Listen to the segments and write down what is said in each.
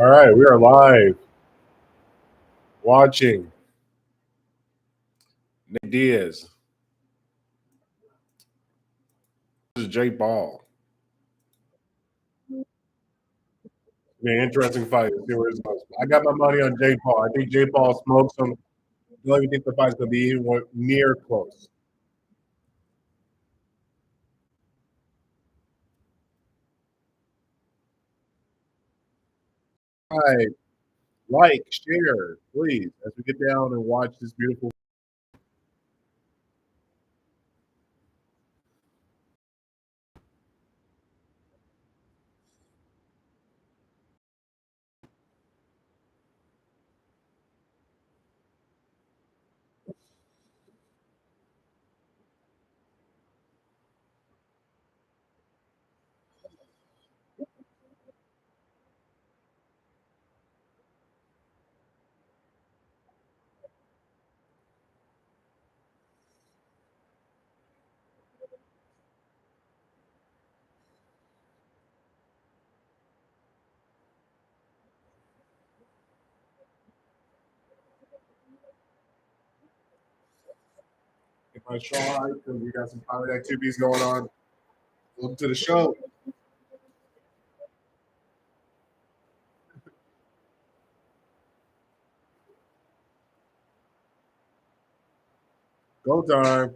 All right, we are live watching Nick Diaz. This is Jake Paul. Be an interesting fight. See where it goes. I got my money on Jake Paul. I think Jake Paul smokes him. I don't even think the fight's gonna be even near close. All right, like, share, please, as we get down and watch this beautiful. Get my show on because we got some private activities going on. Welcome to the show. Go time.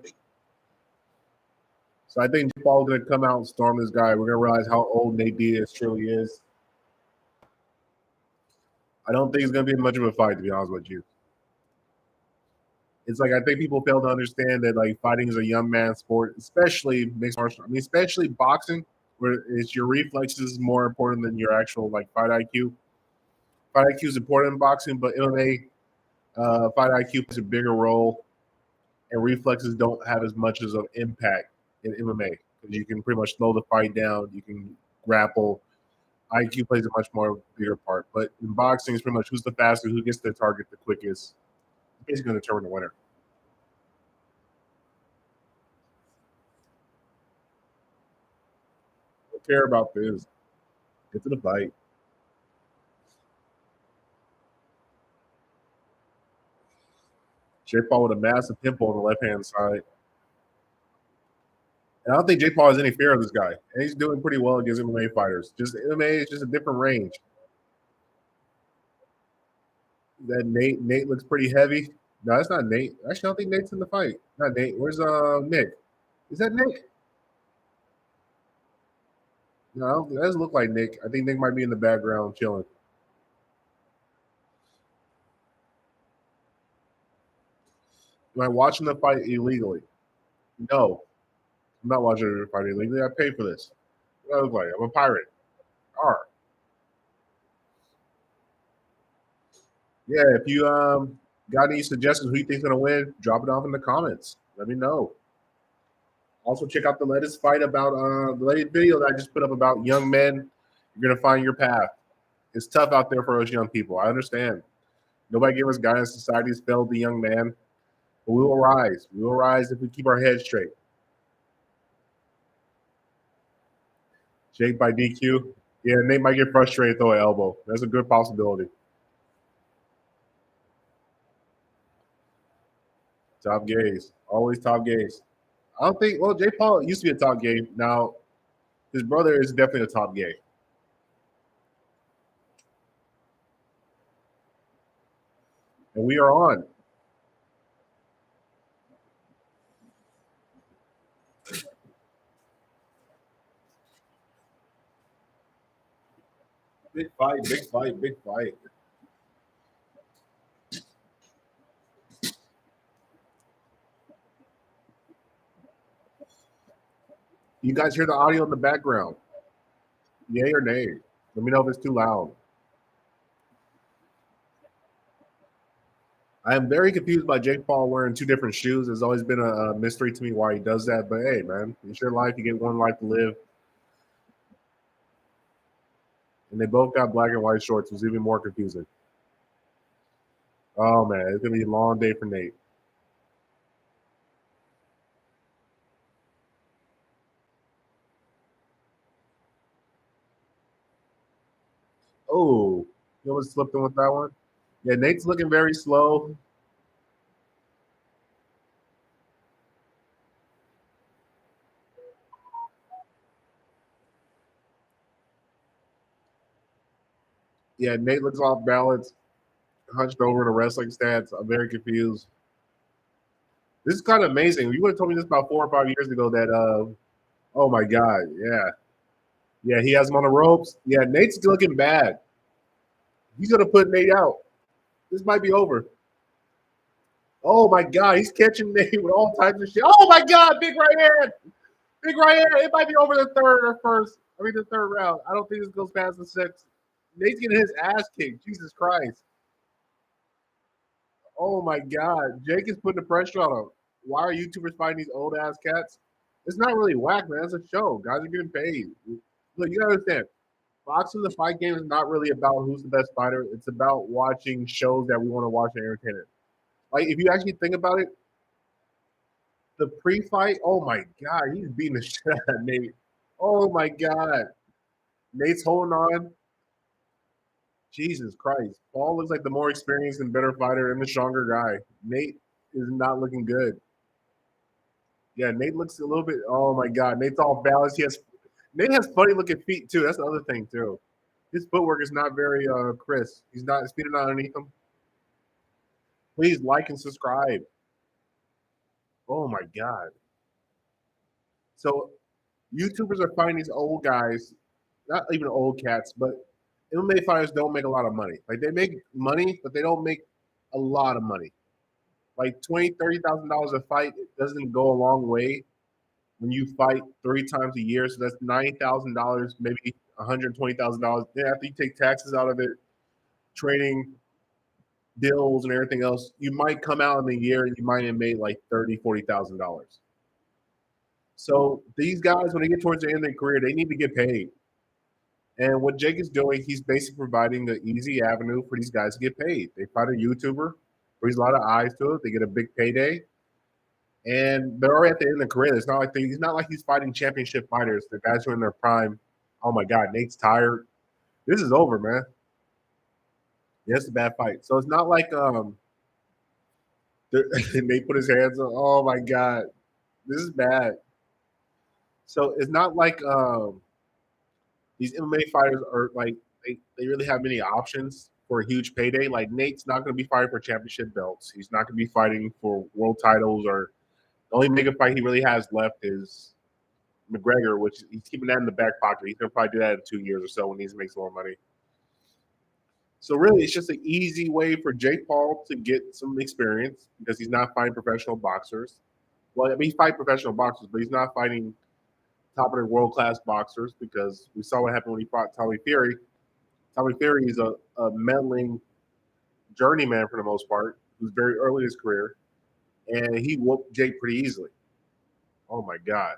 So I think Jake Paul's gonna come out and storm this guy. We're gonna realize how old Nate Diaz truly is. I don't think it's gonna be much of a fight, to be honest with you. It's like I think people fail to understand that like fighting is a young man sport, especially mixed martial. I mean, especially boxing, where it's your reflexes more important than your actual like fight IQ. Fight IQ is important in boxing, but MMA fight IQ plays a bigger role, and reflexes don't have as much as an impact in MMA because you can pretty much slow the fight down. You can grapple. IQ plays a much more bigger part, but in boxing, it's pretty much who's the fastest, who gets the target the quickest. It's basically going to determine the winner. Don't care about this. Get to the fight. Jake Paul with a massive pimple on the left hand side. And I don't think Jake Paul has any fear of this guy. And he's doing pretty well against MMA fighters. Just MMA is just a different range. That Nate looks pretty heavy. No, that's not Nate. Actually, I don't think Nate's in the fight. Not Nate. Where's Nick? Is that Nick? No, that doesn't look like Nick. I think Nick might be in the background chilling. Am I watching the fight illegally? No, I'm not watching the fight illegally. I paid for this. What do I look like? I'm a pirate. R. Yeah, if you got any suggestions who you think's gonna win, drop it off in the comments. Let me know. Also, check out the latest fight about the latest video that I just put up about young men. You're gonna find your path. It's tough out there for us young people. I understand. Nobody gave us guidance. Society's failed the young man, but we will rise. We will rise if we keep our heads straight. Jake by DQ. Yeah, Nate might get frustrated, throw an elbow. That's a good possibility. Top gaze. Always top gaze. I don't think, well, Jake Paul used to be a top gay. Now, his brother is definitely a top gay. And we are on. Big fight, big fight, big fight. You guys hear the audio in the background? Yay or nay? Let me know if it's too loud. I am very confused by Jake Paul wearing two different shoes. It's always been a mystery to me why he does that. But hey, man, it's your life. You get one life to live. And they both got black and white shorts. It was even more confusing. Oh, man, it's going to be a long day for Nate. Oh, You almost slipped in with that one. Yeah, Nate's looking very slow. Yeah, Nate looks off balance, hunched over in a wrestling stance. I'm very confused. This is kind of amazing. You would have told me this about 4 or 5 years ago. That oh my god, yeah, yeah, he has him on the ropes. Yeah, Nate's looking bad. He's gonna put Nate out. This might be over. Oh my god, he's catching Nate with all types of shit. Oh my god, big right hand, big right hand. It might be over the third or first. I mean the third round. I don't think this goes past the sixth. Nate's getting his ass kicked. Jesus Christ. Oh my god, Jake is putting the pressure on him. Why are YouTubers fighting these old ass cats? It's not really whack, man. It's a show. Guys are getting paid. Look, you gotta understand. Boxing the fight game is not really about who's the best fighter. It's about watching shows that we want to watch and entertain it. Like if you actually think about it, the pre-fight, oh my god, he's beating the shit out of Nate. Oh my god. Nate's holding on. Jesus Christ. Paul looks like the more experienced and better fighter and the stronger guy. Nate is not looking good. Yeah, Nate looks a little bit. Oh my God, Nate's all balanced. Nate has funny looking feet too. That's the other thing too. His footwork is not very crisp. His feet are not underneath him. Please like and subscribe. Oh my God. So YouTubers are finding these old guys, not even old cats, but MMA fighters don't make a lot of money. Like they make money, but they don't make a lot of money. Like $20,000, $30,000 a fight doesn't go a long way when you fight 3 times a year. So that's $90,000, maybe $120,000. Then after you take taxes out of it, training, bills, and everything else, you might come out in a year and you might have made like $30,000, $40,000. So these guys, when they get towards the end of their career, they need to get paid. And what Jake is doing, he's basically providing an easy avenue for these guys to get paid. They find a YouTuber, brings a lot of eyes to it. They get a big payday, and they're already at the end of the career. It's not like he's not like he's fighting championship fighters. The guys who are in their prime. Oh my God, Nate's tired. This is over, man. Yeah, it's a bad fight. So it's not like Nate put his hands on. Oh my God, this is bad. So it's not like these MMA fighters are like they really have many options for a huge payday. Like Nate's not going to be fighting for championship belts. He's not going to be fighting for world titles. Or the only mega fight he really has left is McGregor, which he's keeping that in the back pocket. He's going to probably do that in 2 years or so when he makes more money. So really, it's just an easy way for Jake Paul to get some experience because he's not fighting professional boxers. Well, I mean, he's fighting professional boxers, but he's not fighting top of the world class boxers because we saw what happened when he fought Tommy Fury. Tommy Fury is a meddling journeyman for the most part, who's very early in his career, and he whooped Jake pretty easily. Oh my God!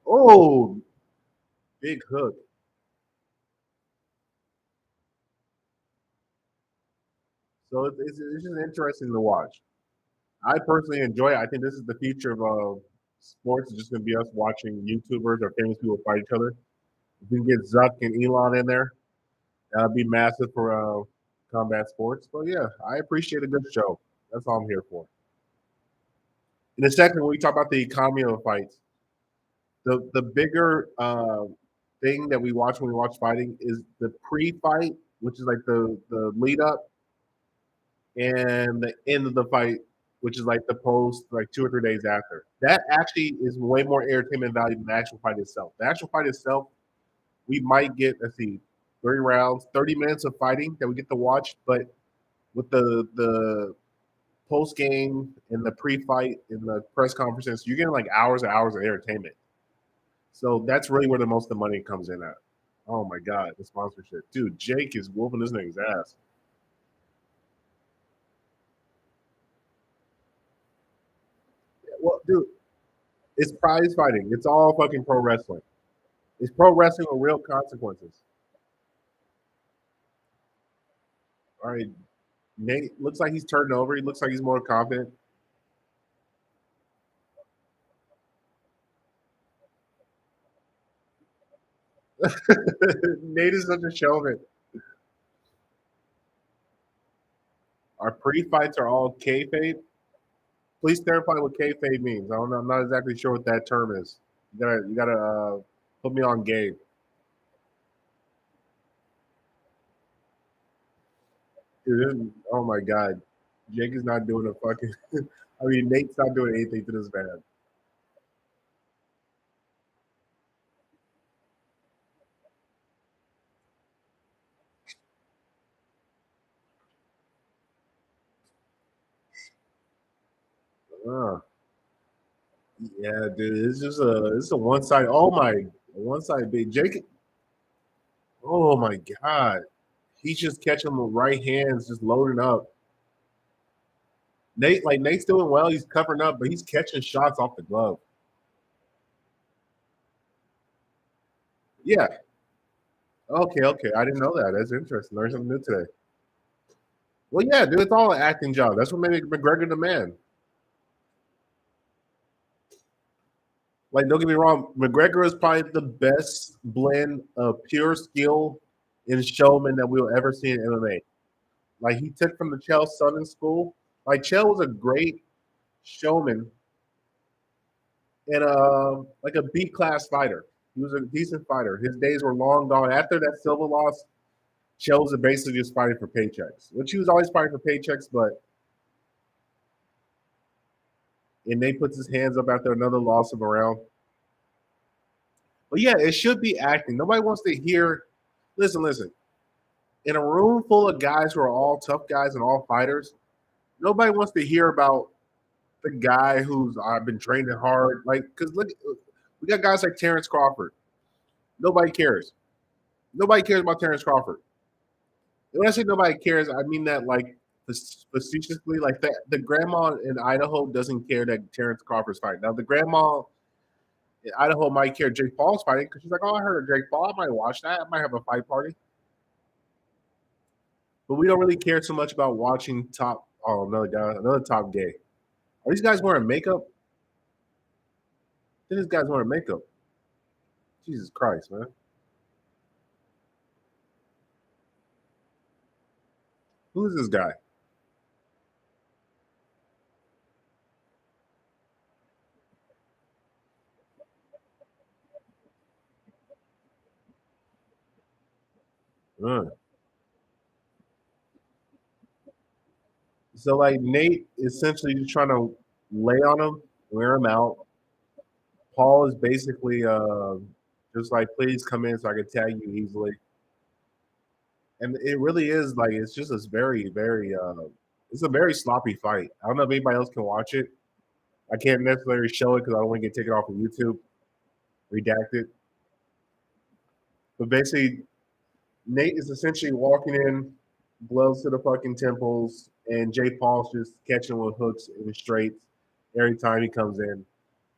Oh, big hook. So it's just interesting to watch. I personally enjoy it. I think this is the future of sports. It's just going to be us watching YouTubers or famous people fight each other. If we can get Zuck and Elon in there, that'd be massive for combat sports. But yeah, I appreciate a good show. That's all I'm here for. In a second, when we talk about the economy of the fights, the bigger thing that we watch when we watch fighting is the pre-fight, which is like the lead up, and the end of the fight, which is like the post, like 2 or 3 days after. That actually is way more entertainment value than the actual fight itself. The actual fight itself, we might get, let's see, 30 rounds, 30 minutes of fighting that we get to watch, but with the post game and the pre-fight and the press conferences, you're getting like hours and hours of entertainment. So that's really where the most of the money comes in at. Oh my God, the sponsorship. Dude, Jake is whooping this nigga's ass. Well, dude, it's prize fighting. It's all fucking pro wrestling. It's pro wrestling with real consequences. All right. Nate looks like he's turned over. He looks like he's more confident. Nate is such a showman. Our pre-fights are all kayfabe. Please clarify what kayfabe means. I don't know. I'm not exactly sure what that term is. You gotta put me on game. Dude, oh my god, Jake is not doing a fucking. I mean, Nate's not doing anything to this man. Uh, yeah, dude, it's a one side. Oh my, one side big Jake. Oh my god, he's just catching them with right hands, just loading up. Nate's doing well. He's covering up, but he's catching shots off the glove. Yeah. Okay. Okay. I didn't know that. That's interesting. Learned something new today. Well, yeah, dude. It's all an acting job. That's what made McGregor the man. Like, don't get me wrong. McGregor is probably the best blend of pure skill and showman that we'll ever see in MMA. Like, he took from the Chael Sonnen school. Like, Chael was a great showman and like a B class fighter. He was a decent fighter. His days were long gone. After that Silva loss, Chael was basically just fighting for paychecks, which he was always fighting for paychecks. But and Nate puts his hands up after another loss of a round. But yeah, it should be acting. Nobody wants to hear. Listen, listen. In a room full of guys who are all tough guys and all fighters, nobody wants to hear about the guy who's I've been training hard. Like, because look, we got guys like Terrence Crawford. Nobody cares. Nobody cares about Terrence Crawford. And when I say nobody cares, I mean that like facetiously. Like the grandma in Idaho doesn't care that Terrence Crawford's fighting. Now the grandma in Idaho might care Jake Paul's fighting because she's like, oh, I heard of Jake Paul. I might watch that. I might have a fight party. But we don't really care so much about watching top. Oh, another guy, another top gay. Are these guys wearing makeup? These guys wearing makeup. Jesus Christ, man. Who is this guy? Uh. So like Nate essentially just trying to lay on him, wear him out. Paul is basically just like, please come in so I can tag you easily. And it really is like it's just a very, very it's a very sloppy fight. I don't know if anybody else can watch it. I can't necessarily show it because I don't want to get taken off of YouTube, redacted. But basically, Nate is essentially walking in, gloves to the fucking temples, and Jay Paul's just catching with hooks and straights every time he comes in.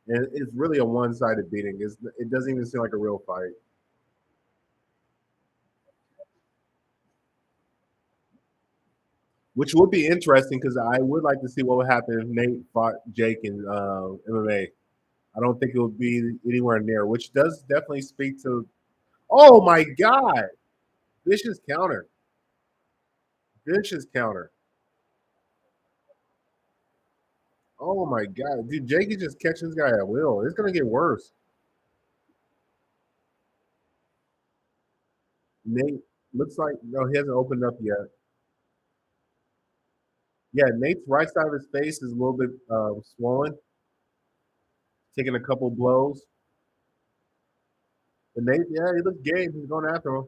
And it's really a one-sided beating. It doesn't even seem like a real fight. Which would be interesting because I would like to see what would happen if Nate fought Jake in MMA. I don't think it would be anywhere near, which does definitely speak to. Oh my God! Vicious counter. Vicious counter. Oh my God. Dude, Jake is just catching this guy at will. It's going to get worse. Nate looks like, no, he hasn't opened up yet. Yeah, Nate's right side of his face is a little bit swollen, taking a couple blows. But Nate, yeah, he looks game. He's going after him.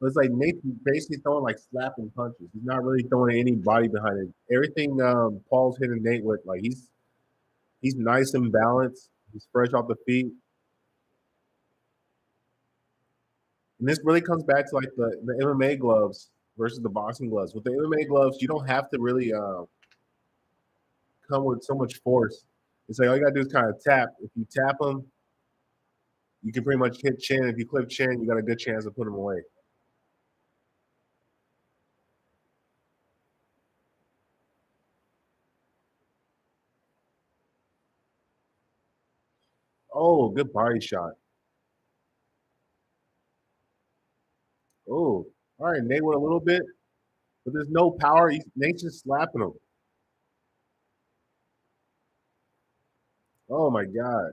But it's like Nate's basically throwing like slapping punches. He's not really throwing any body behind it. Everything Paul's hitting Nate with, like he's nice and balanced. He's fresh off the feet. And this really comes back to like the MMA gloves versus the boxing gloves. With the MMA gloves, you don't have to really come with so much force. It's like all you gotta do is kind of tap. If you tap them, you can pretty much hit chin. If you clip chin, you got a good chance of putting them away. Oh, good body shot. Oh. All right, Nate with a little bit, but there's no power. Nate's just slapping him. Oh my god,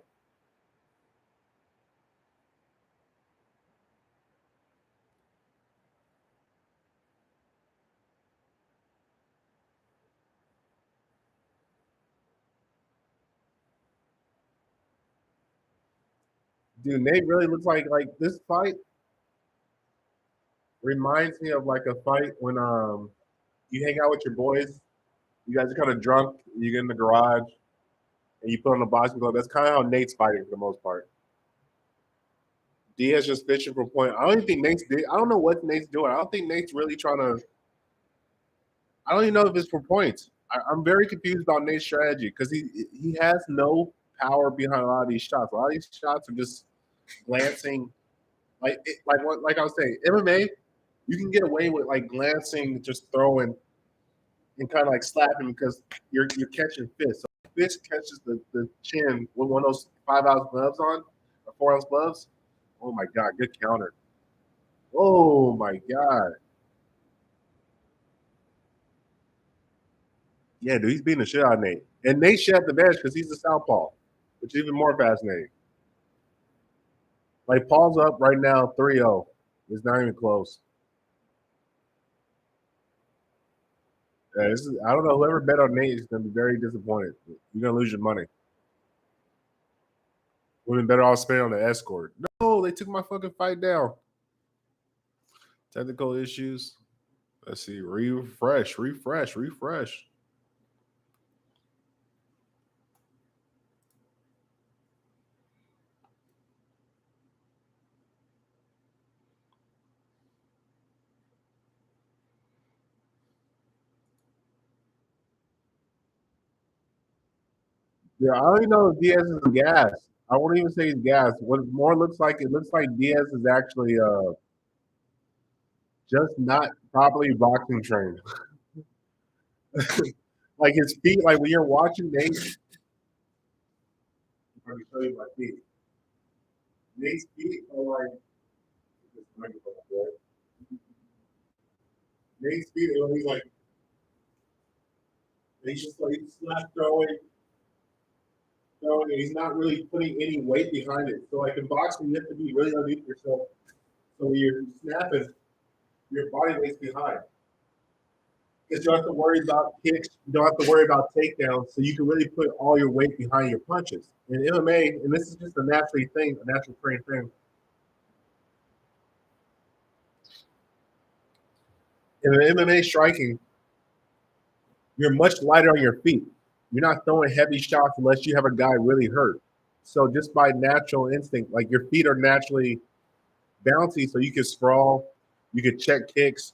dude, Nate really looks like this fight reminds me of like a fight when you hang out with your boys. You guys are kind of drunk. You get in the garage and you put on the boxing glove. That's kind of how Nate's fighting for the most part. Diaz just fishing for point. I don't even think Nate's. I don't know what Nate's doing. I don't think Nate's really trying to. I don't even know if it's for points. I'm very confused about Nate's strategy because he has no power behind a lot of these shots. A lot of these shots are just glancing, like I was saying, MMA. You can get away with like glancing, just throwing and kind of like slapping because you're catching fists. So if fist catches the chin with one of those 5 ounce gloves on, or 4 ounce gloves. Oh my god, good counter. Oh my god. Yeah, dude, he's beating the shit out of Nate. And Nate should have the bench because he's a southpaw, which is even more fascinating. Like Paul's up right now 3-0. It's not even close. Yeah, this is I don't know, whoever bet on Nate is gonna be very disappointed. You're gonna lose your money. Would have been better off spending on the escort. No, they took my fucking fight down. Technical issues. Let's see. Refresh. Yeah, I don't even know if Diaz is gas. I won't even say he's gas. What it more looks like, it looks like Diaz is actually just not properly boxing trained. Like his feet, like when you're watching Nate, let me show you my feet. Nate's feet are Nate's feet are like he's just like slap throwing, and he's not really putting any weight behind it. So like in boxing, you have to be really underneath yourself. So when you're snapping, your body weight's behind. Because you don't have to worry about kicks, you don't have to worry about takedowns, so you can really put all your weight behind your punches. In MMA, and this is just a natural trained thing. In MMA striking, you're much lighter on your feet. You're not throwing heavy shots unless you have a guy really hurt. So just by natural instinct, like your feet are naturally bouncy, so you can sprawl, you can check kicks.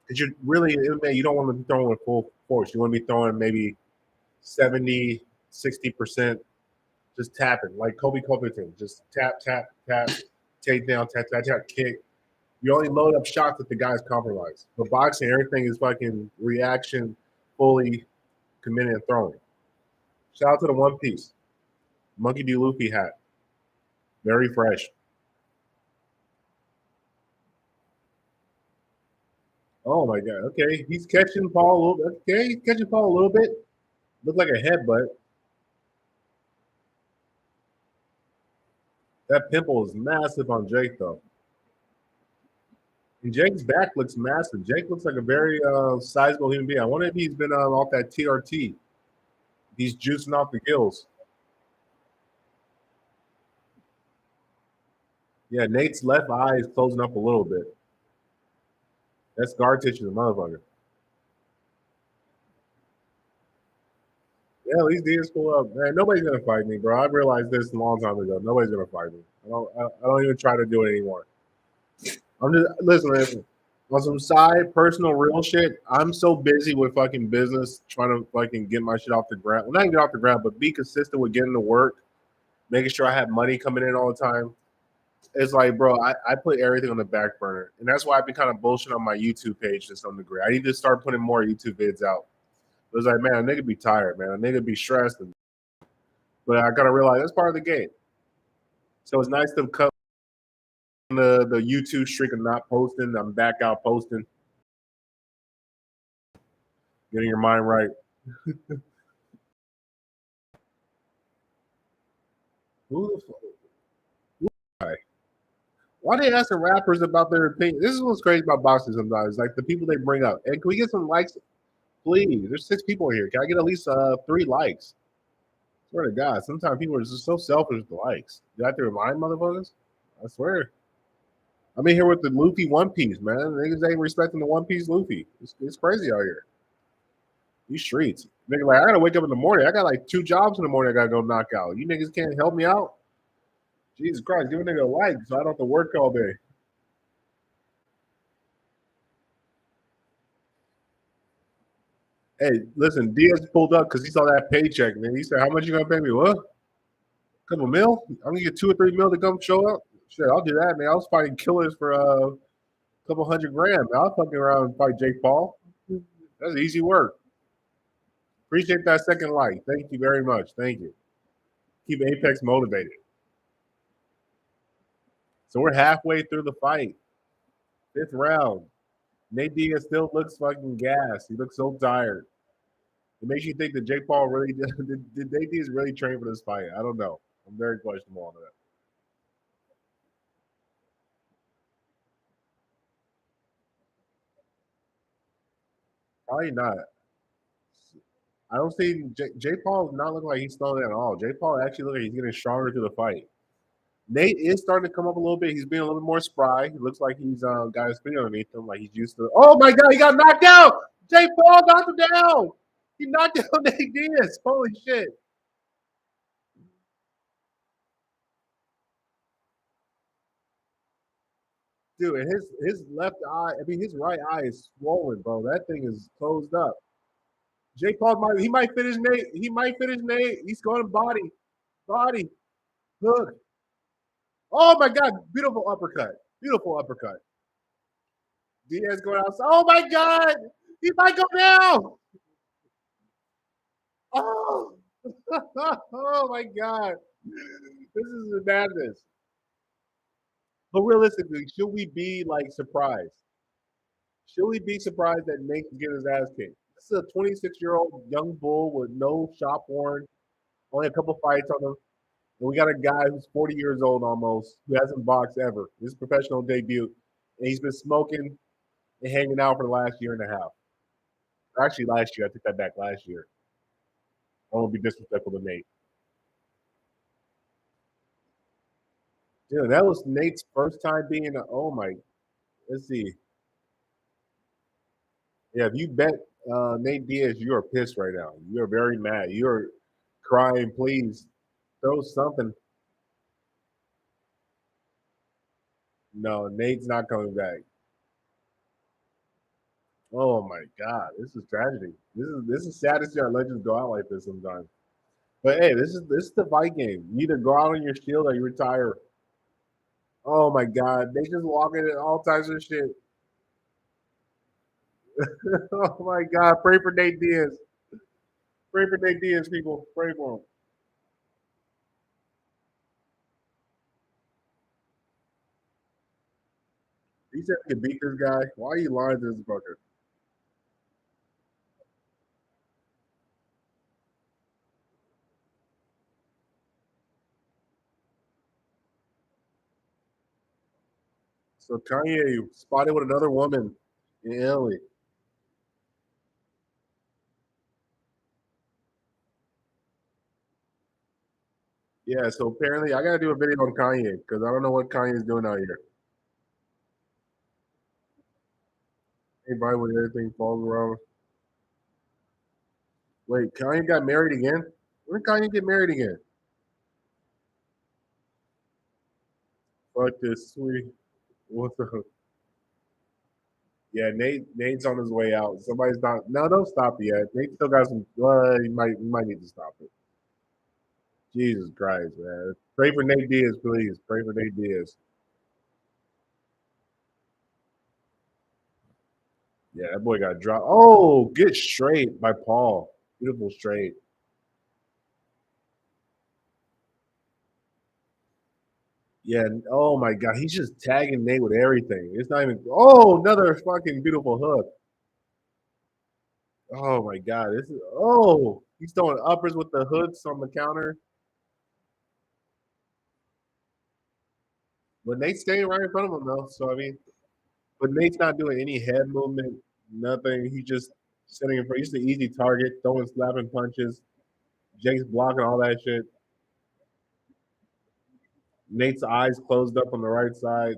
Because you're really in MMA, you don't want to be throwing full force. You want to be throwing maybe 70, 60%, just tapping, like Kobe Covington, just tap, take down, tap, kick. You only load up shots if the guy's compromised. But boxing, everything is fucking reaction, fully committed and throwing. Shout out to the One Piece. Monkey D. Luffy hat. Very fresh. Oh my god. Okay. He's catching Paul a little bit. Okay, he's catching Paul a little bit. Looked like a headbutt. That pimple is massive on Jake though. And Jake's back looks massive. Jake looks like a very sizable human being. I wonder if he's been off that TRT. He's juicing off the gills. Yeah, Nate's left eye is closing up a little bit. That's scar tissue, the motherfucker. Yeah, at least Diaz pull up. Man, nobody's gonna fight me, bro. I realized this a long time ago. Nobody's gonna fight me. I don't even try to do it anymore. I'm just listen. On some side personal real shit, I'm so busy with fucking business trying to fucking get my shit off the ground. Well, not get off the ground, but be consistent with getting to work, making sure I have money coming in all the time. It's like, bro, I put everything on the back burner. And that's why I've been kind of bullshit on my YouTube page to some degree. I need to start putting more YouTube vids out. It was like, man, a nigga be tired, man. A nigga be stressed. But I gotta realize that's part of the game. So it's nice to cut the YouTube streak of not posting. I'm back out posting. Getting your mind right. Who the fuck? Why they asking rappers about their opinion? This is what's crazy about boxing sometimes. Like the people they bring up. And can we get some likes? Please. There's 6 people here. Can I get at least 3 likes? I swear to God. Sometimes people are just so selfish with the likes. Do I have to remind motherfuckers? I swear. I'm in here with the Luffy One Piece, man. Niggas ain't respecting the One Piece Luffy. It's crazy out here. These streets. Nigga, like, I gotta wake up in the morning. I got like 2 jobs in the morning I gotta go knock out. You niggas can't help me out? Jesus Christ, give a nigga a like so I don't have to work all day. Hey, listen, Diaz pulled up because he saw that paycheck, man. He said, "How much you gonna pay me? What? Couple mil? I'm gonna get 2 or 3 mil to come show up. Shit, I'll do that, man. I was fighting killers for a couple $100,000. Man. I was fucking around and fight Jake Paul. That's easy work. Appreciate that second like. Thank you very much. Thank you. Keep Apex motivated. So we're halfway through the fight. 5th round. Nate Diaz still looks fucking gassed. He looks so tired. It makes you think that Jake Paul really did Nate Diaz really train for this fight? I don't know. I'm very questionable on that. Probably not. I don't see Jay Paul is not looking like he's slowing down at all. Jay Paul actually looks like he's getting stronger through the fight. Nate is starting to come up a little bit. He's being a little bit more spry. He looks like he's got his feet underneath him, like he's used to. Oh my God, he got knocked out! Jay Paul knocked him down. He knocked out Nate Diaz. Holy shit! Dude, and his left eye, I mean his right eye is swollen, bro. That thing is closed up. Jake Paul might finish Nate. He might finish Nate. He's going body, hook. Oh my God, beautiful uppercut. Beautiful uppercut. Diaz going outside. Oh my God, he might go down. Oh, oh my God, this is madness. But realistically, should we be like surprised? Should we be surprised that Nate can get his ass kicked? This is a 26-year-old young bull with no shop worn, only a couple fights on him. And we got a guy who's 40 years old almost, who hasn't boxed ever. His professional debut. And he's been smoking and hanging out for the last year and a half. Actually, last year. I took that back last year. I won't be disrespectful to Nate. Dude, that was Nate's first time being a, oh my, let's see. Yeah, if you bet Nate Diaz, you're pissed right now. You're very mad. You're crying, please throw something. No, Nate's not coming back. Oh my God, this is tragedy. This is sad to see our legends go out like this sometimes. But hey, this is the fight game. You either go out on your shield or you retire. Oh my God, they just walking in all types of shit. Oh my God, pray for Nate Diaz. Pray for Nate Diaz, people. Pray for him. He said he can beat this guy. Why are you lying to this fucker? So Kanye spotted with another woman in Italy. Yeah, so apparently I gotta do a video on Kanye because I don't know what Kanye is doing out here. Anybody with everything falls around. Wait, Kanye got married again? When did Kanye get married again? Fuck this, sweetie. What the? Yeah, Nate's on his way out. Somebody's not. No, don't stop it yet. Nate still got some. He might need to stop it. Jesus Christ, man. Pray for Nate Diaz, please. Pray for Nate Diaz. Yeah, that boy got dropped. Oh, good straight by Paul. Beautiful straight. Yeah. Oh my God, he's just tagging Nate with everything. It's not even. Oh, another fucking beautiful hook. Oh my God, this is. Oh, he's throwing uppers with the hooks on the counter. But Nate's staying right in front of him though. So I mean, but Nate's not doing any head movement, nothing. He just sitting in front. He's the easy target, throwing slapping punches. Jake's blocking all that shit. Nate's eyes closed up on the right side.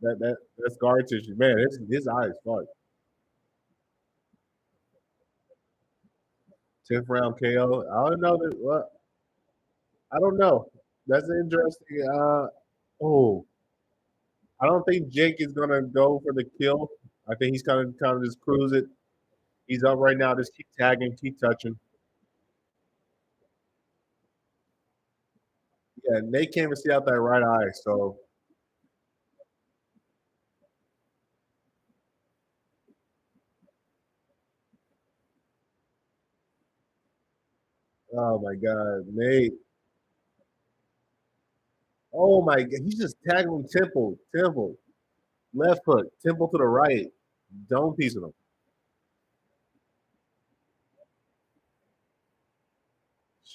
That's scar tissue. Man, his eyes fucked. 10th round KO. I don't know that. What? I don't know. That's interesting. Oh, I don't think Jake is gonna go for the kill. I think he's kind of just cruise it. He's up right now. Just keep tagging, keep touching. Yeah, Nate can't even see out that right eye. So, oh my God, Nate. Oh my God, he's just tagging temple, left hook, temple to the right, dome piecing him.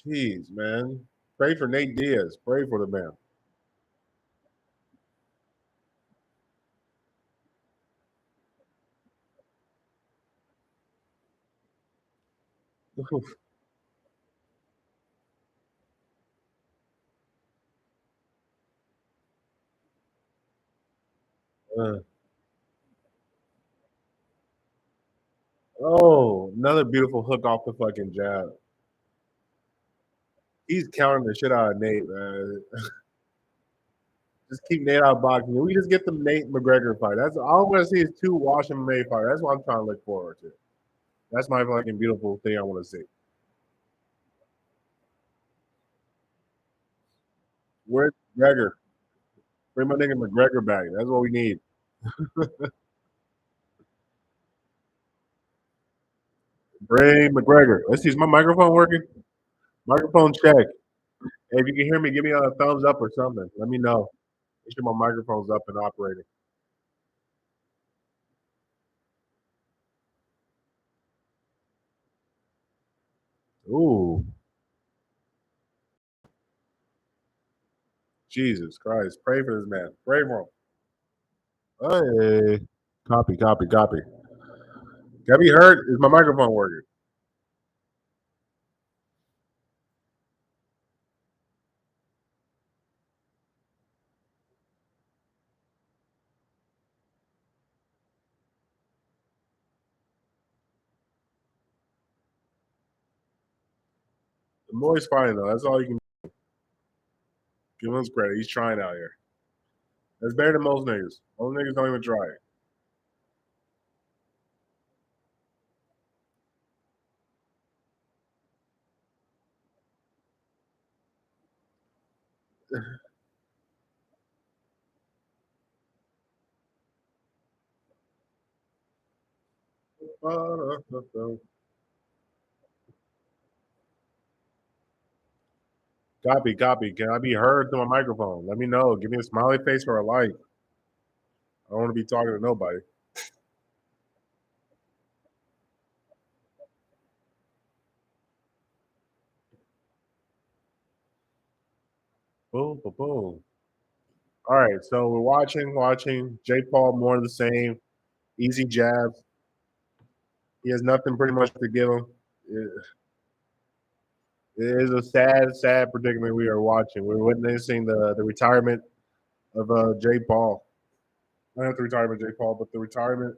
Jeez, man. Pray for Nate Diaz. Pray for the man. Uh, oh, another beautiful hook off the fucking jab. He's counting the shit out of Nate, man. Just keep Nate out of boxing. We just get the Nate McGregor fight. That's all I want to see is two Wash May fight. That's what I'm trying to look forward to. That's my fucking beautiful thing I want to see. Where's McGregor? Bring my nigga McGregor back. That's what we need. Bring McGregor. Let's see. Is my microphone working? Microphone check. Hey, if you can hear me, give me a thumbs up or something. Let me know. Make sure my microphone's up and operating. Ooh, Jesus Christ. Pray for this man. Pray for him. Hey. Copy, copy, copy. Got me hurt? Is my microphone working? The boy's fine, though. That's all you can give him his credit. He's trying out here. That's better than most niggas. Most niggas don't even try. Copy, copy. Can I be heard through my microphone? Let me know. Give me a smiley face or a like. I don't want to be talking to nobody. Boom, boom, boom. All right, so we're watching. Jake Paul, more of the same. Easy jabs. He has nothing pretty much to give him. It is a sad predicament we are watching. We're witnessing the retirement of Jake Paul. Not the retirement of Jake Paul, but the retirement.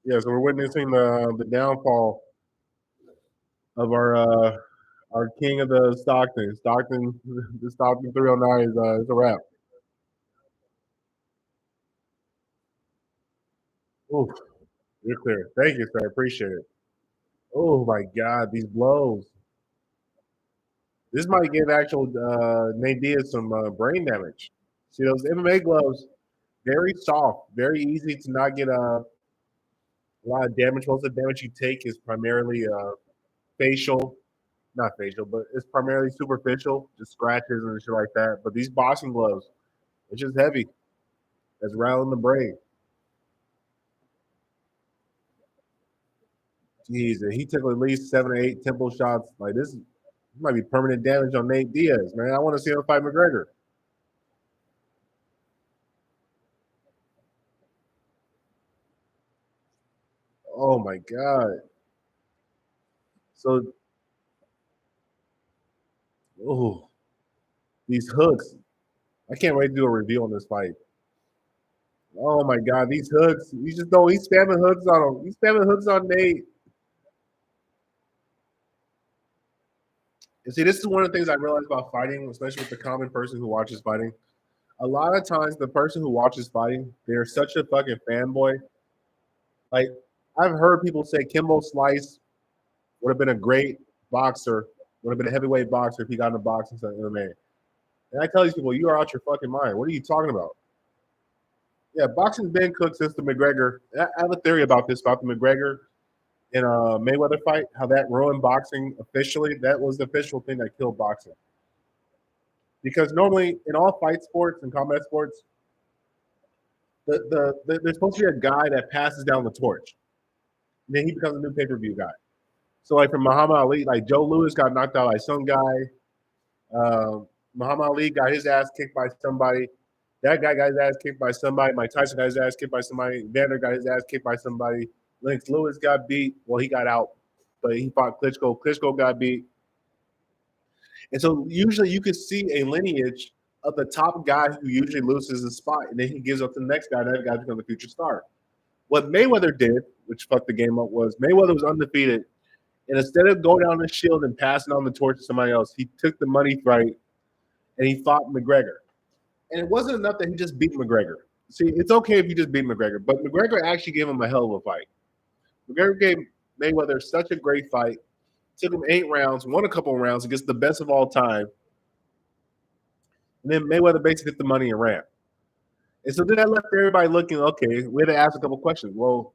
Yeah, so we're witnessing the downfall of our king of the Stockton. Stockton, the Stockton 309 is a wrap. Oof, you're clear. Thank you, sir. Appreciate it. Oh my God, these blows. This might give actual Nate Diaz some brain damage. See those MMA gloves? Very soft, very easy to not get a lot of damage. Most of the damage you take is primarily facial, not facial, but it's primarily superficial, just scratches and shit like that. But these boxing gloves, it's just heavy. It's rattling the brain. Jeez, and he took at least 7 or 8 temple shots. Like this might be permanent damage on Nate Diaz, man. I want to see him fight McGregor. Oh my god. So, oh, these hooks. I can't wait to do a review on this fight. Oh my god, these hooks. You just know he's spamming hooks on him. He's spamming hooks on Nate. And see, this is one of the things I realized about fighting, especially with the common person who watches fighting. A lot of times, the person who watches fighting, they're such a fucking fanboy. Like, I've heard people say Kimbo Slice would have been a great boxer, would have been a heavyweight boxer if he got in the boxing instead of MMA. And I tell these people, you are out your fucking mind. What are you talking about? Yeah, boxing's been cooked since the McGregor. I have a theory about this, about the McGregor in a Mayweather fight, how that ruined boxing officially. That was the official thing that killed boxing. Because normally in all fight sports and combat sports, there's supposed to be a guy that passes down the torch. And then he becomes a new pay-per-view guy. So like from Muhammad Ali, like Joe Louis got knocked out by some guy. Muhammad Ali got his ass kicked by somebody. That guy got his ass kicked by somebody. Mike Tyson got his ass kicked by somebody. Vander got his ass kicked by somebody. Lennox Lewis got beat. Well, he got out, but he fought Klitschko. Klitschko got beat. And so usually you can see a lineage of the top guy who usually loses his spot, and then he gives up to the next guy, and that guy becomes a future star. What Mayweather did, which fucked the game up, was Mayweather was undefeated, and instead of going down the shield and passing on the torch to somebody else, he took the money fight and he fought McGregor. And it wasn't enough that he just beat McGregor. See, it's okay if you just beat McGregor, but McGregor actually gave him a hell of a fight. McGregor gave Mayweather such a great fight. Took him 8 rounds, won a couple of rounds against the best of all time. And then Mayweather basically hit the money and ran. And so then that left everybody looking, okay, we had to ask a couple questions. Well,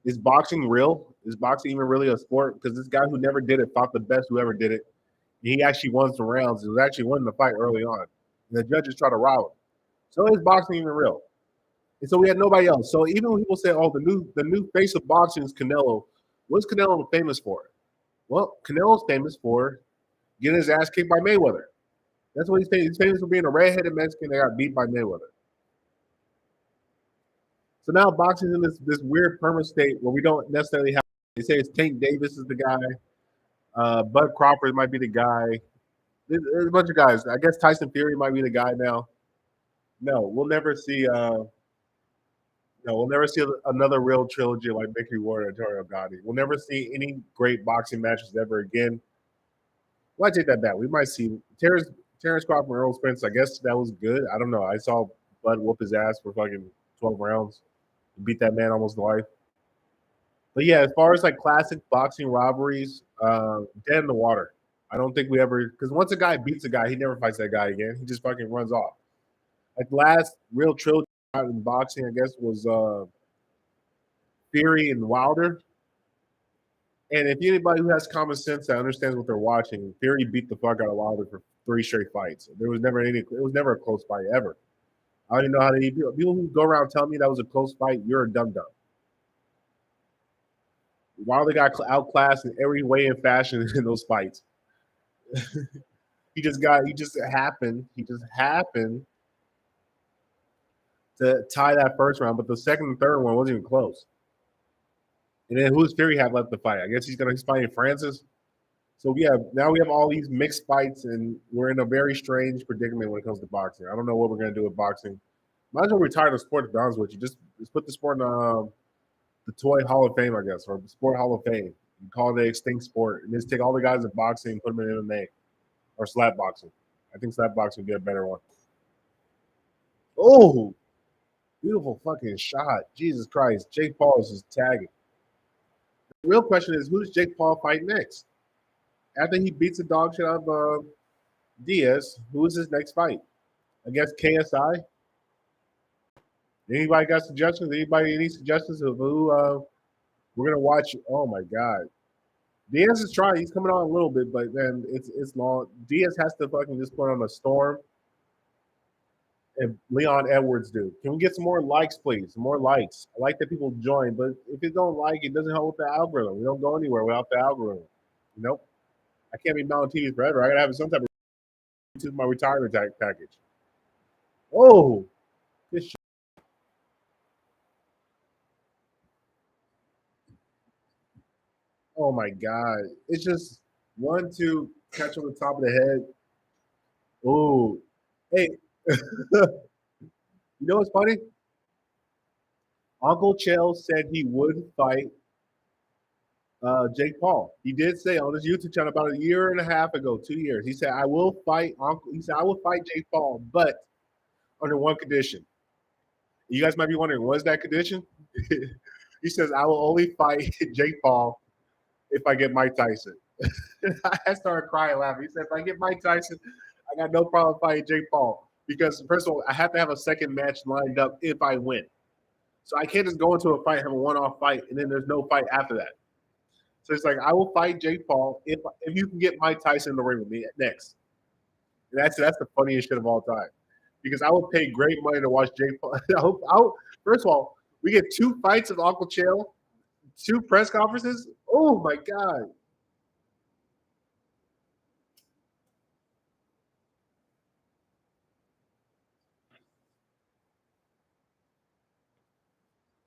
is boxing real? Is boxing even really a sport? Because this guy who never did it fought the best who ever did it. He actually won some rounds. He was actually winning the fight early on. And the judges tried to rob him. So is boxing even real? And so we had nobody else. So even when people say, oh, the new face of boxing is Canelo, what's Canelo famous for? Well, Canelo's famous for getting his ass kicked by Mayweather. That's what he's famous. He's famous for being a redheaded Mexican that got beat by Mayweather. So now boxing's in this weird permanent state where we don't necessarily have. They say it's Tank Davis is the guy. Bud Crawford might be the guy. There's a bunch of guys. I guess Tyson Fury might be the guy now. No, we'll never see. No, we'll never see another real trilogy like Mickey Ward and Antonio Gotti. We'll never see any great boxing matches ever again. Well, I take that back. We might see Terrence Crawford and Earl Spence. I guess that was good. I don't know. I saw Bud whoop his ass for fucking 12 rounds. Beat that man almost to life. But yeah, as far as like classic boxing rivalries, dead in the water. I don't think we ever, because once a guy beats a guy, he never fights that guy again. He just fucking runs off. Like the last real trilogy in boxing, I guess, was Fury and Wilder. And if anybody who has common sense that understands what they're watching, Fury beat the fuck out of Wilder for 3 straight fights. There was never any. It was never a close fight ever. I don't even know how to people who go around telling me that was a close fight. You're a dum dum. Wilder got outclassed in every way and fashion in those fights. He just happened to tie that first round, but the second and third one wasn't even close. And then who's Fury have left to fight? I guess he's fighting Francis. So yeah, now we have all these mixed fights, and we're in a very strange predicament when it comes to boxing. I don't know what we're gonna do with boxing. Might as well retire the sport. To be honest with you, just put the sport in the Toy Hall of Fame, I guess, or the Sport Hall of Fame. You call it an extinct sport, and just take all the guys in boxing and put them in MMA or slap boxing. I think slap boxing would be a better one. Oh, beautiful fucking shot! Jesus Christ, Jake Paul is just tagging. The real question is, who does Jake Paul fight next? After he beats the dog shit out of Diaz, who is his next fight? I guess KSI. Anybody got suggestions? Anybody any suggestions of who we're gonna watch? Oh my god. Diaz is trying. He's coming on a little bit, but then it's long. Diaz has to fucking just put on a storm, and Leon Edwards do. Can we get some more likes, please? Some more likes. I like that people join, but if you don't like it, doesn't help with the algorithm. We don't go anywhere without the algorithm. Nope. I can't be mounting TV forever. I gotta have some type of to my retirement package. Oh, this shit. Oh my god. It's just 1, 2, catch on the top of the head. Oh, hey, you know what's funny? Uncle Chael said he would fight Jake Paul. He did say on his YouTube channel about a year and a half ago, 2 years. He said, "I will fight Uncle." He said, "I will fight Jake Paul, but under one condition." You guys might be wondering, what is that condition? He says, "I will only fight Jake Paul if I get Mike Tyson." I started crying laughing. He said, "If I get Mike Tyson, I got no problem fighting Jake Paul because first of all, I have to have a second match lined up if I win. So I can't just go into a fight, have a one-off fight, and then there's no fight after that." So it's like I will fight Jake Paul if you can get Mike Tyson in the ring with me next. And that's the funniest shit of all time. Because I would pay great money to watch Jake Paul. First of all, we get 2 fights of Uncle Chael, 2 press conferences. Oh my god.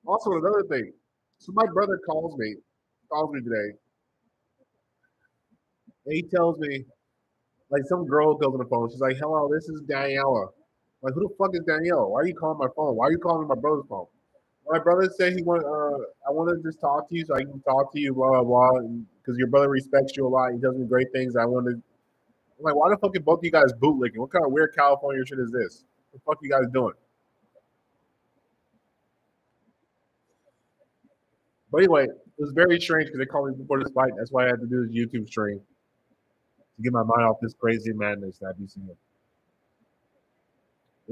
Also another thing. So my brother calls me today, and he tells me, like some girl goes on the phone. She's like, "Hello, this is Daniela." Like, who the fuck is Danielle? Why are you calling my phone? Why are you calling my brother's phone? My brother said he want. I want to just talk to you, so I can talk to you, blah blah blah. Because your brother respects you a lot. He does me great things. I want to. I'm like, why the fuck are both of you guys bootlicking? What kind of weird California shit is this? What the fuck you guys doing? But anyway, it was very strange because they called me before this fight. That's why I had to do this YouTube stream to get my mind off this crazy madness that I've been seeing.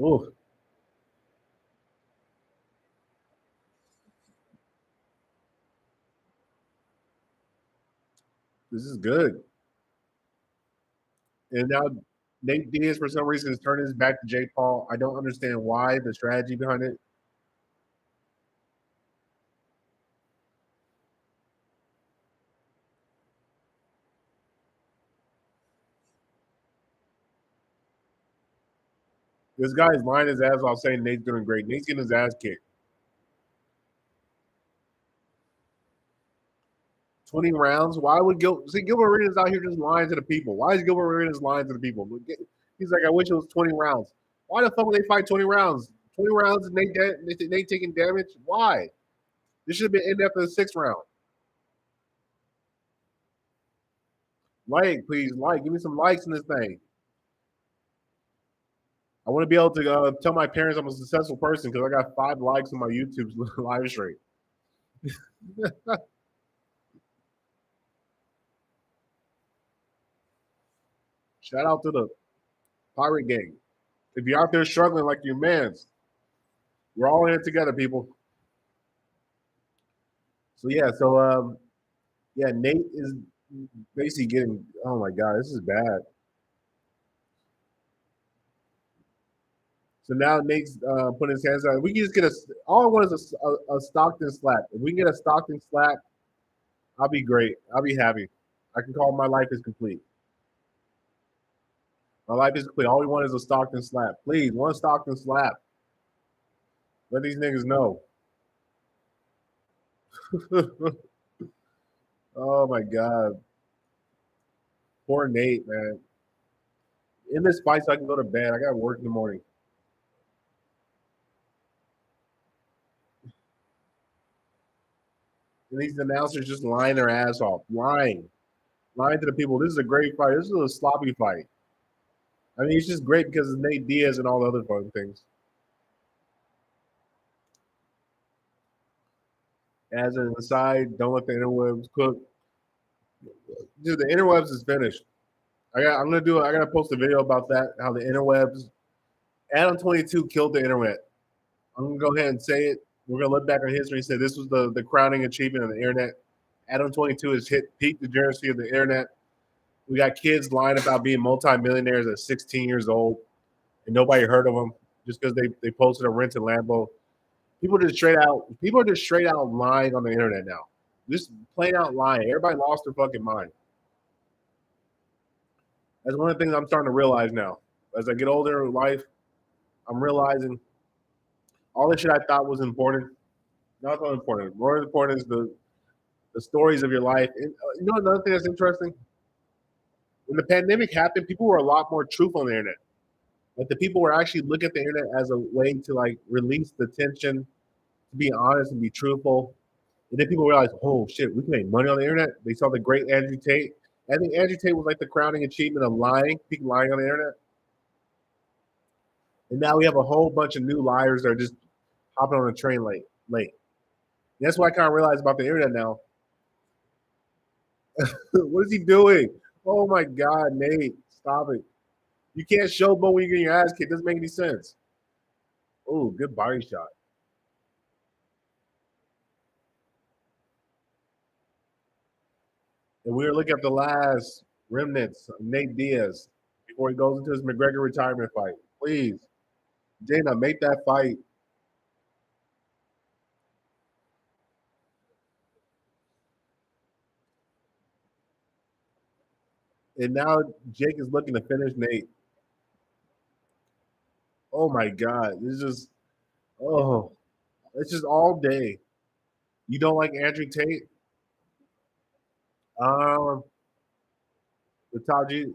Ooh, this is good. And now Nate Diaz, for some reason, is turning his back to Jake Paul. I don't understand why, the strategy behind it. This guy is lying his ass off saying Nate's doing great. Nate's getting his ass kicked. 20 rounds. Why would Gilbert Arenas out here just lying to the people? Why is Gilbert Arenas lying to the people? He's like, I wish it was 20 rounds. Why the fuck would they fight 20 rounds? 20 rounds and Nate taking damage? Why? This should have been ended after the 6th round. Like, please, like, give me some likes in this thing. I want to be able to tell my parents I'm a successful person because I got 5 likes on my YouTube live stream. Shout out to the Pirate Gang. If you're out there struggling like your mans, we're all in it together, people. So yeah, yeah, Nate is basically getting. Oh my god, this is bad. So now Nate's putting his hands out. We can just get a. All I want is a Stockton slap. If we can get a Stockton slap, I'll be great. I'll be happy. I can call my life is complete. My life is complete. All we want is a Stockton slap. Please, one Stockton slap. Let these niggas know. Oh my god, poor Nate, man. In this fight, so I can go to bed. I got to work in the morning. And these announcers just lying their ass off, lying to the people. This is a great fight. This is a sloppy fight. I mean, it's just great because it's Nate Diaz and all the other fun things. As an aside, don't let the interwebs cook. Dude, the interwebs is finished. I'm gonna do. I gotta post a video about that. How the interwebs, Adam 22 killed the internet. I'm gonna go ahead and say it. We're gonna look back on history and say this was the crowning achievement of the internet. Adam 22 has hit peak degeneracy of the internet. We got kids lying about being multimillionaires at 16 years old, and nobody heard of them just because they posted a rented Lambo. People are just straight out lying on the internet now. Just plain out lying. Everybody lost their fucking mind. That's one of the things I'm starting to realize now. As I get older in life, I'm realizing all the shit I thought was important, not so important. More important is the stories of your life. And you know another thing that's interesting? When the pandemic happened, people were a lot more truthful on the internet. Like the people were actually looking at the internet as a way to like release the tension, to be honest and be truthful. And then people realized, oh shit, we can make money on the internet. They saw the great Andrew Tate. I think Andrew Tate was like the crowning achievement of lying, people lying on the internet. And now we have a whole bunch of new liars that are just hopping on the train late. And that's what I kind of realized about the internet now. What is he doing? Oh my God, Nate, stop it. You can't showboat when you're getting your ass kicked. It doesn't make any sense. Oh, good body shot. And we were looking at the last remnants of Nate Diaz before he goes into his McGregor retirement fight. Please, Dana, make that fight. And now Jake is looking to finish Nate. Oh my God. Oh, it's just all day. You don't like Andrew Tate? Um, the top G.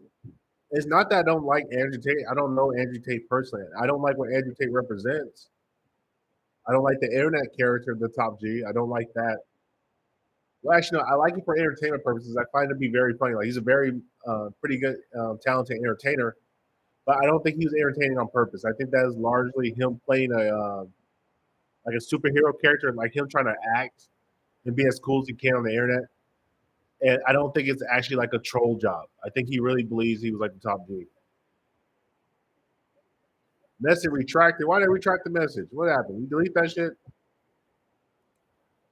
It's not that I don't like Andrew Tate. I don't know Andrew Tate personally. I don't like what Andrew Tate represents. I don't like the internet character of the top G. I don't like that. Well, actually, no, I like it for entertainment purposes. I find it to be very funny. Like he's a very pretty good, talented entertainer, but I don't think he was entertaining on purpose. I think that is largely him playing a like a superhero character, like him trying to act and be as cool as he can on the internet. And I don't think it's actually like a troll job. I think he really believes he was like the top G. Message retracted. Why did I retract the message? What happened? You delete that shit?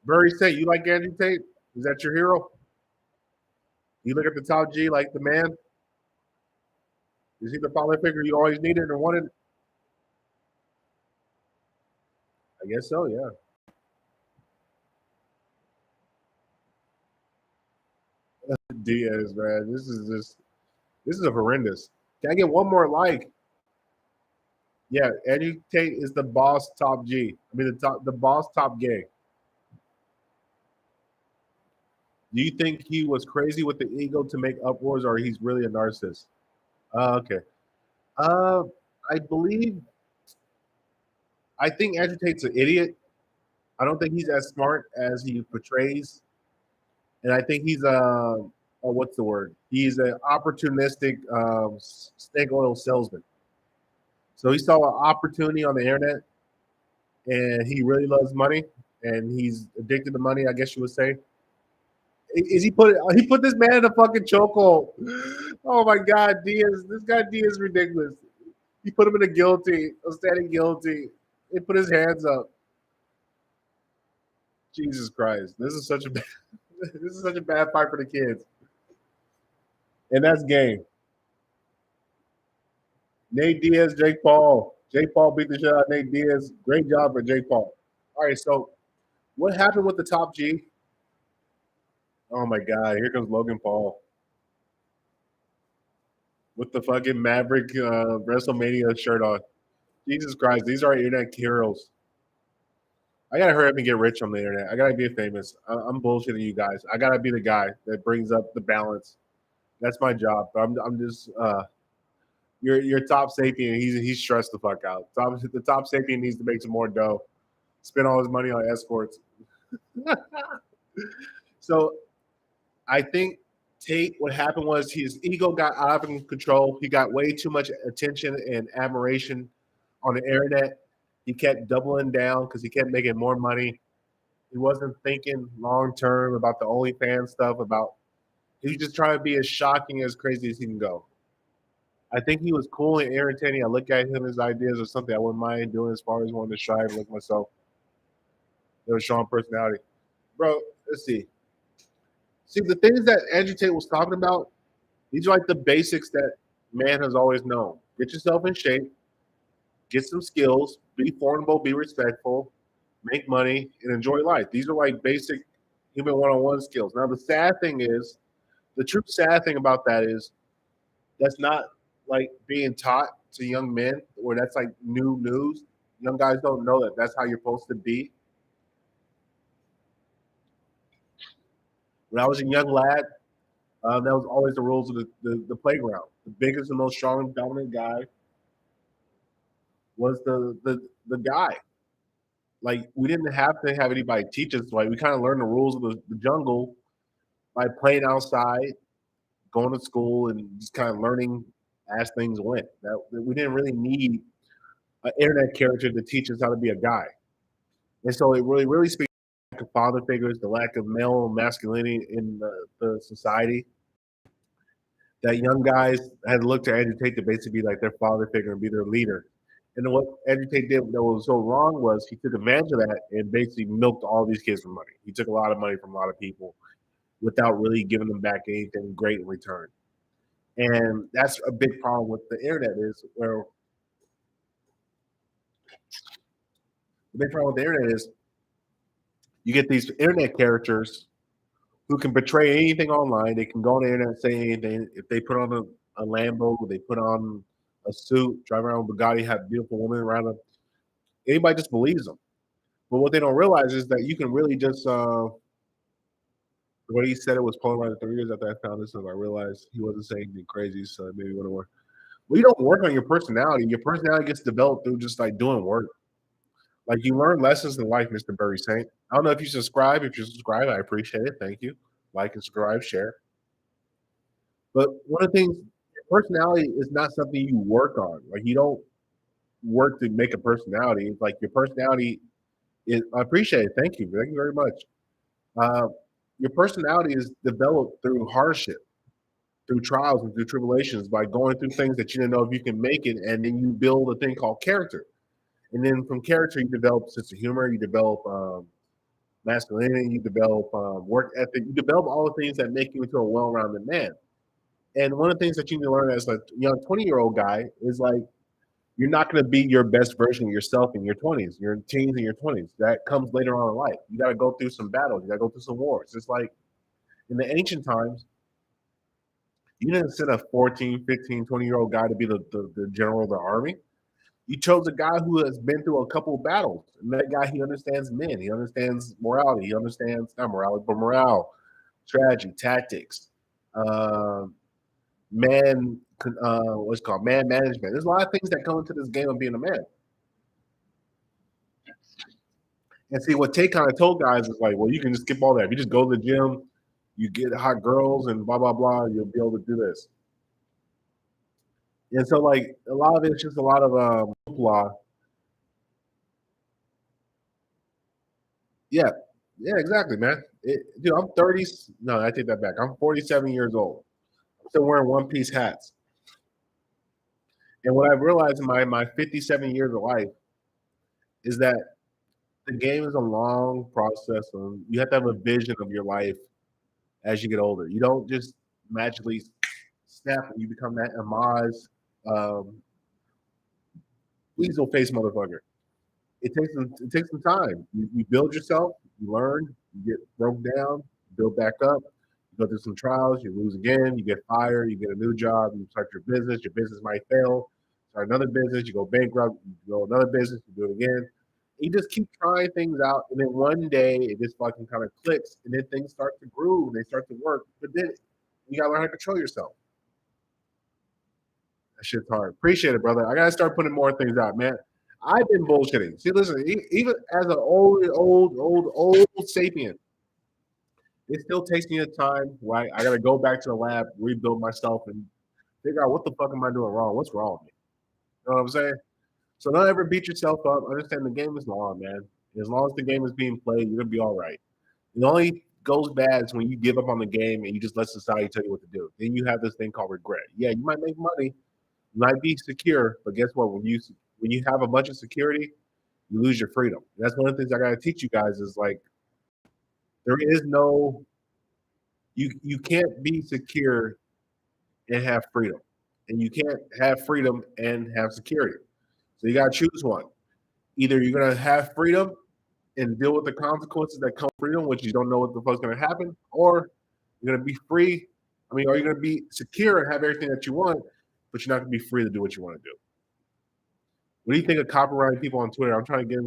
Burry Tate, you like Andrew Tate? Is that your hero? You look at the top G like the man? Is he the father figure you always needed or wanted? I guess so, yeah. Diaz, man. This is a horrendous. Can I get one more like? Yeah, Andrew Tate is the boss top G. I mean the boss top gay. Do you think he was crazy with the ego to make uproars, or he's really a narcissist? Okay. Uh, I believe. I think Andrew Tate's an idiot. I don't think he's as smart as he portrays, and I think he's a what's the word? He's an opportunistic snake oil salesman. So he saw an opportunity on the internet, and he really loves money, and he's addicted to money. I guess you would say. Is he put this man in a fucking chokehold? Oh my God, Diaz! This guy Diaz is ridiculous. He put him in a guilty, a standing guilty. He put his hands up. Jesus Christ! This is such a bad fight for the kids, and that's game. Nate Diaz, Jake Paul. Jake Paul beat the shit out of Nate Diaz. Great job for Jake Paul. All right, so what happened with the top G? Oh my God! Here comes Logan Paul with the fucking Maverick WrestleMania shirt on. Jesus Christ, these are internet heroes. I gotta hurry up and get rich on the internet. I gotta be famous. I'm bullshitting you guys. I gotta be the guy that brings up the balance. That's my job. I'm just your top sapien. He's stressed the fuck out. The top sapien needs to make some more dough. Spend all his money on escorts. So I think Tate, what happened was his ego got out of control. He got way too much attention and admiration on the internet. He kept doubling down because he kept making more money. He wasn't thinking long term about the OnlyFans stuff. He was just trying to be as shocking as crazy as he can go. I think he was cool and entertaining. I look at him as ideas or something I wouldn't mind doing as far as wanting to strive like myself. It was strong personality. Bro, let's see. See, the things that Andrew Tate was talking about, these are like the basics that man has always known. Get yourself in shape, get some skills, be formidable, be respectful, make money, and enjoy life. These are like basic human one-on-one skills. Now, the sad thing is, the true sad thing about that is that's not like being taught to young men, or that's like new news. Young guys don't know that that's how you're supposed to be. When I was a young lad, that was always the rules of the playground. The biggest and most strong, dominant guy was the guy. Like we didn't have to have anybody teach us. Like we kind of learned the rules of the jungle by playing outside, going to school, and just kind of learning as things went. That we didn't really need an internet character to teach us how to be a guy. And so it really speaks to father figures, the lack of male masculinity in the society. That young guys had to look to Andrew Tate to basically be like their father figure and be their leader. And then what Andrew Tate did that was so wrong was he took advantage of that and basically milked all these kids for money. He took a lot of money from a lot of people without really giving them back anything great in return. And that's a big problem with the internet is where the big problem with the internet is you get these internet characters who can betray anything online. They can go on the internet and say anything. If they put on a Lambo, they put on a suit, drive around with Bugatti, have beautiful women around them. Anybody just believes them. But what they don't realize is that you can really just the way he said it was polarized 3 years after I found this, and I realized he wasn't saying anything crazy, so it made me want to work. Well, you don't work on your personality. Your personality gets developed through just like doing work. Like you learn lessons in life, Mr. Burry Saint. I don't know if you subscribe. If you subscribe, I appreciate it. Thank you. Like and subscribe, share. But one of the things, your personality is not something you work on. Like you don't work to make a personality. It's like your personality is. I appreciate it. Thank you. Thank you very much. Uh, your personality is developed through hardship, through trials and through tribulations, by going through things that you didn't know if you can make it, and then you build a thing called character. And then from character, you develop sense of humor, you develop masculinity, you develop work ethic, you develop all the things that make you into a well-rounded man. And one of the things that you need to learn as a young 20-year-old guy is like you're not going to be your best version of yourself in your 20s, your teens and your 20s. That comes later on in life. You got to go through some battles. You got to go through some wars. It's like in the ancient times, you didn't send a 14, 15, 20-year-old guy to be the general of the army. You chose a guy who has been through a couple of battles. And that guy, he understands men. He understands morality. He understands not morality, but morale, strategy, tactics, uh, man, what's called man management. There's a lot of things that come into this game of being a man. And see, what Tay kind of told guys is like, well, you can just skip all that. If you just go to the gym, you get hot girls and blah, blah, blah, you'll be able to do this. And so, like, a lot of it's just a lot of hoopla. Yeah, yeah, exactly, man. Dude, I'm 30. No, I take that back. I'm 47 years old. I'm still wearing one piece hats. And what I've realized in my 57 years of life is that the game is a long process, and you have to have a vision of your life as you get older. You don't just magically snap and you become that Amaz weasel face motherfucker. It takes some time. You build yourself, you learn, you get broke down, build back up, you go through some trials, you lose again, you get fired, you get a new job, you start your business might fail, start another business, you go bankrupt, you go another business, you do it again. You just keep trying things out, and then one day it just fucking kind of clicks, and then things start to groove, they start to work. But then you gotta learn how to control yourself. That shit's hard. Appreciate it, brother. I gotta start putting more things out, man. I've been bullshitting. See, listen, even as an old sapien, it still takes me a time where I gotta go back to the lab, rebuild myself, and figure out what the fuck am I doing wrong? What's wrong with me? You know what I'm saying? So don't ever beat yourself up. Understand the game is long, man. As long as the game is being played, you're gonna be all right. It only goes bad is when you give up on the game and you just let society tell you what to do. Then you have this thing called regret. Yeah, you might make money, You might be secure, but guess what? When you have a bunch of security, you lose your freedom. And that's one of the things I gotta teach you guys is like there is no you can't be secure and have freedom. And you can't have freedom and have security. So you gotta choose one. Either you're gonna have freedom and deal with the consequences that come with freedom, which you don't know what the fuck's gonna happen, or you're gonna be free. I mean, are you gonna be secure and have everything that you want, but you're not gonna be free to do what you want to do? What do you think of copyrighting people on Twitter? I'm trying to get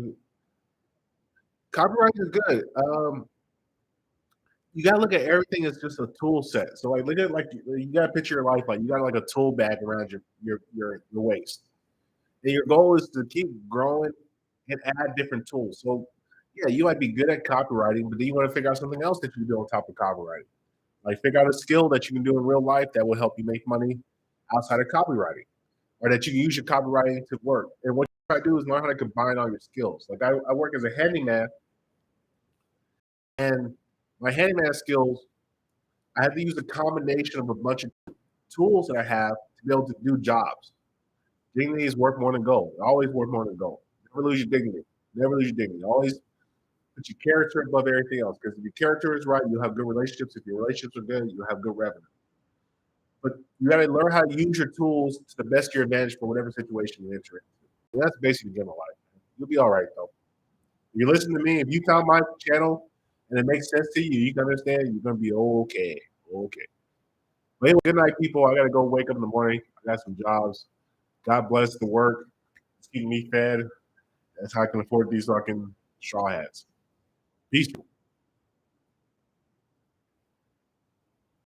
copyright is good. You gotta look at everything as just a tool set. So like look at like you gotta picture your life like you got like a tool bag around your waist. And your goal is to keep growing and add different tools. So yeah, you might be good at copywriting, but then you want to figure out something else that you can do on top of copywriting. Like figure out a skill that you can do in real life that will help you make money outside of copywriting, or that you can use your copywriting to work. And what you try to do is learn how to combine all your skills. Like I work as a handyman, and my handyman skills, I have to use a combination of a bunch of tools that I have to be able to do jobs. Dignity is worth more than gold. Always worth more than gold. Never lose your dignity. Never lose your dignity. Always put your character above everything else. Because if your character is right, you'll have good relationships. If your relationships are good, you'll have good revenue. But you got to learn how to use your tools to the best of your advantage for whatever situation you're in. And that's basically general life. You'll be all right, though. If you listen to me, if you found my channel and it makes sense to you, you can understand, you're going to be okay. Okay. But anyway, good night, people. I got to go wake up in the morning. I got some jobs. God bless the work. It's keeping me fed. That's how I can afford these fucking straw hats. Peace.